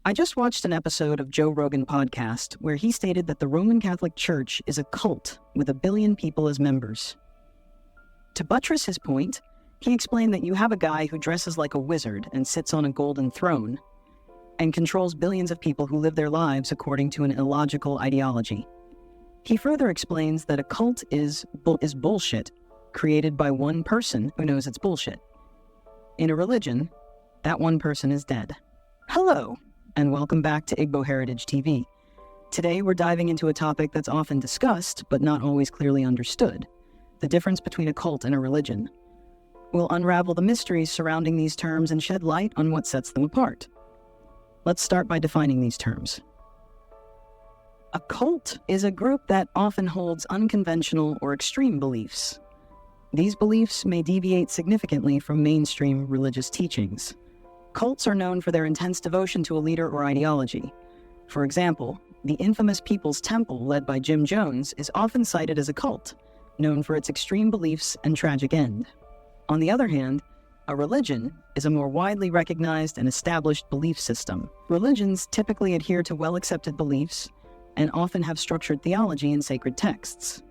I just watched an episode of Joe Rogan podcast where he stated that the Roman Catholic Church is a cult with 1 billion people as members. To buttress his point, he explained that you have a guy who dresses like a wizard and sits on a golden throne and controls billions of people who live their lives according to an illogical ideology. He further explains that a cult is bullshit created by one person who knows it's bullshit. In a religion, that one person is dead. Hello, and welcome back to Igbo Heritage TV. Today we're diving into a topic that's often discussed, but not always clearly understood: the difference between a cult and a religion. We'll unravel the mysteries surrounding these terms and shed light on what sets them apart. Let's start by defining these terms. A cult is a group that often holds unconventional or extreme beliefs. These beliefs may deviate significantly from mainstream religious teachings. Cults are known for their intense devotion to a leader or ideology. For example, the infamous People's Temple led by Jim Jones is often cited as a cult, known for its extreme beliefs and tragic end. On the other hand, a religion is a more widely recognized and established belief system. Religions typically adhere to well-accepted beliefs and often have structured theology and sacred texts.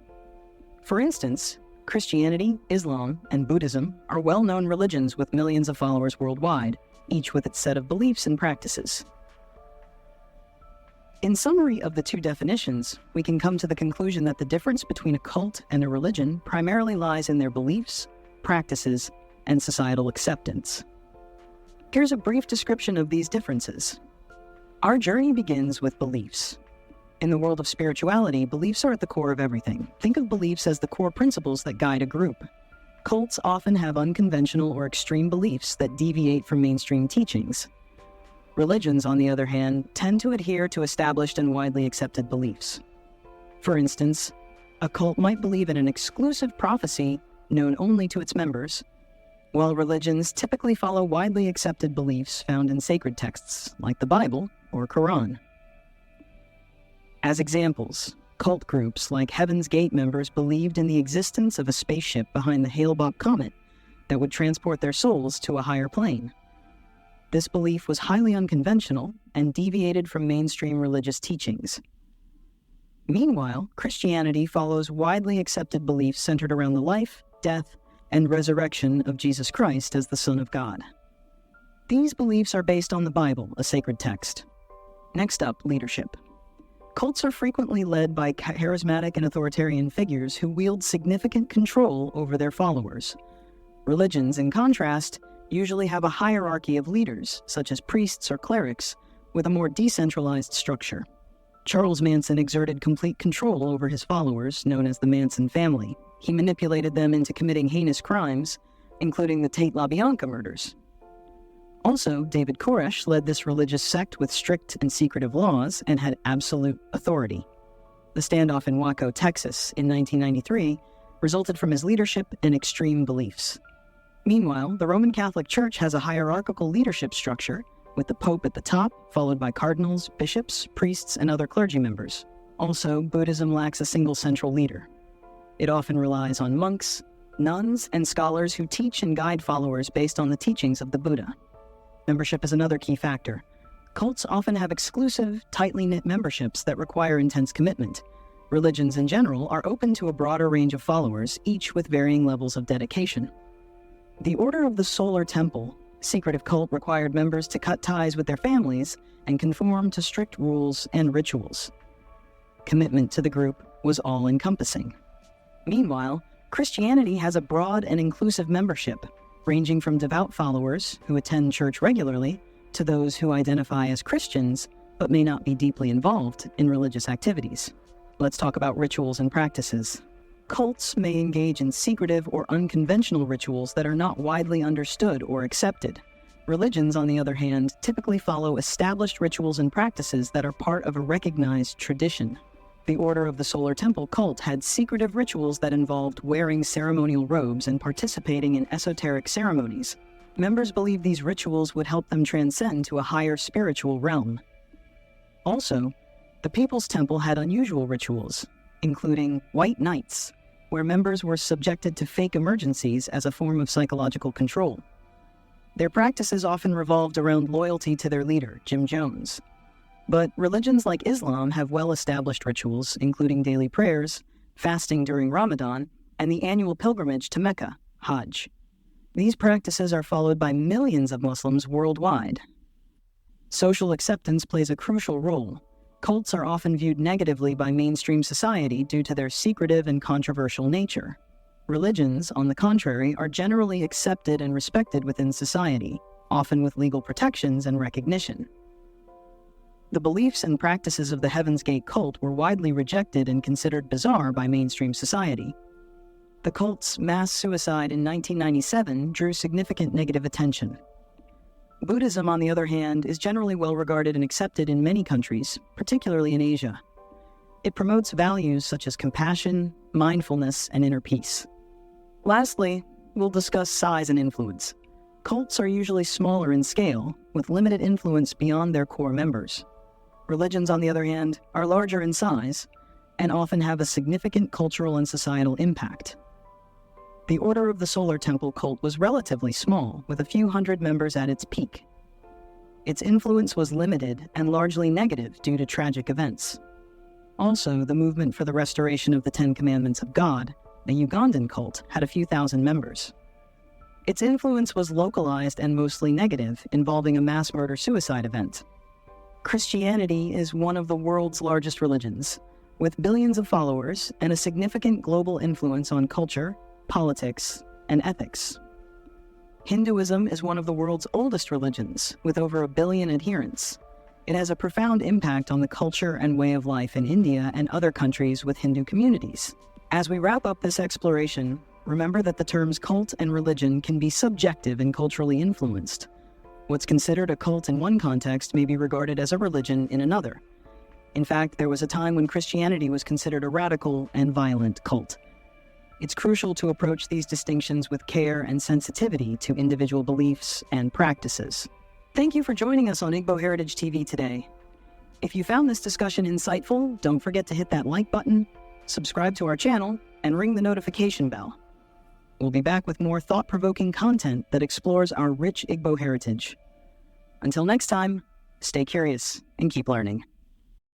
For instance, Christianity, Islam, and Buddhism are well-known religions with millions of followers worldwide, each with its set of beliefs and practices. In summary of the two definitions, we can come to the conclusion that the difference between a cult and a religion primarily lies in their beliefs, practices, and societal acceptance. Here's a brief description of these differences. Our journey begins with beliefs. In the world of spirituality, beliefs are at the core of everything. Think of beliefs as the core principles that guide a group. Cults often have unconventional or extreme beliefs that deviate from mainstream teachings. Religions, on the other hand, tend to adhere to established and widely accepted beliefs. For instance, a cult might believe in an exclusive prophecy known only to its members, while religions typically follow widely accepted beliefs found in sacred texts like the Bible or Quran. As examples, cult groups like Heaven's Gate members believed in the existence of a spaceship behind the Hale-Bopp comet that would transport their souls to a higher plane. This belief was highly unconventional and deviated from mainstream religious teachings. Meanwhile, Christianity follows widely accepted beliefs centered around the life, death, and resurrection of Jesus Christ as the Son of God. These beliefs are based on the Bible, a sacred text. Next up, leadership. Cults are frequently led by charismatic and authoritarian figures who wield significant control over their followers. Religions, in contrast, usually have a hierarchy of leaders, such as priests or clerics, with a more decentralized structure. Charles Manson exerted complete control over his followers, known as the Manson family. He manipulated them into committing heinous crimes, including the Tate-LaBianca murders. Also, David Koresh led this religious sect with strict and secretive laws and had absolute authority. The standoff in Waco, Texas, in 1993 resulted from his leadership and extreme beliefs. Meanwhile, the Roman Catholic Church has a hierarchical leadership structure, with the Pope at the top, followed by cardinals, bishops, priests, and other clergy members. Also, Buddhism lacks a single central leader. It often relies on monks, nuns, and scholars who teach and guide followers based on the teachings of the Buddha. Membership is another key factor. Cults often have exclusive, tightly knit memberships that require intense commitment. Religions in general are open to a broader range of followers, each with varying levels of dedication. The Order of the Solar Temple, a secretive cult, required members to cut ties with their families and conform to strict rules and rituals. Commitment to the group was all-encompassing. Meanwhile, Christianity has a broad and inclusive membership, ranging from devout followers who attend church regularly to those who identify as Christians but may not be deeply involved in religious activities. Let's talk about rituals and practices. Cults may engage in secretive or unconventional rituals that are not widely understood or accepted. Religions, on the other hand, typically follow established rituals and practices that are part of a recognized tradition. The Order of the Solar Temple cult had secretive rituals that involved wearing ceremonial robes and participating in esoteric ceremonies. Members believed these rituals would help them transcend to a higher spiritual realm. Also, the People's Temple had unusual rituals, including white nights, where members were subjected to fake emergencies as a form of psychological control. Their practices often revolved around loyalty to their leader, Jim Jones. But religions like Islam have well-established rituals, including daily prayers, fasting during Ramadan, and the annual pilgrimage to Mecca, Hajj. These practices are followed by millions of Muslims worldwide. Social acceptance plays a crucial role. Cults are often viewed negatively by mainstream society due to their secretive and controversial nature. Religions, on the contrary, are generally accepted and respected within society, often with legal protections and recognition. The beliefs and practices of the Heaven's Gate cult were widely rejected and considered bizarre by mainstream society. The cult's mass suicide in 1997 drew significant negative attention. Buddhism, on the other hand, is generally well regarded and accepted in many countries, particularly in Asia. It promotes values such as compassion, mindfulness, and inner peace. Lastly, we'll discuss size and influence. Cults are usually smaller in scale, with limited influence beyond their core members. Religions, on the other hand, are larger in size and often have a significant cultural and societal impact. The Order of the Solar Temple cult was relatively small, with a few hundred members at its peak. Its influence was limited and largely negative due to tragic events. Also, the movement for the restoration of the Ten Commandments of God, the Ugandan cult, had a few thousand members. Its influence was localized and mostly negative, involving a mass murder-suicide event. Christianity is one of the world's largest religions, with billions of followers and a significant global influence on culture, politics, and ethics. Hinduism is one of the world's oldest religions, with over 1 billion adherents. It has a profound impact on the culture and way of life in India and other countries with Hindu communities. As we wrap up this exploration, remember that the terms cult and religion can be subjective and culturally influenced. What's considered a cult in one context may be regarded as a religion in another. In fact, there was a time when Christianity was considered a radical and violent cult. It's crucial to approach these distinctions with care and sensitivity to individual beliefs and practices. Thank you for joining us on Igbo Heritage TV today. If you found this discussion insightful, don't forget to hit that like button, subscribe to our channel, and ring the notification bell. We'll be back with more thought-provoking content that explores our rich Igbo heritage. Until next time, stay curious and keep learning.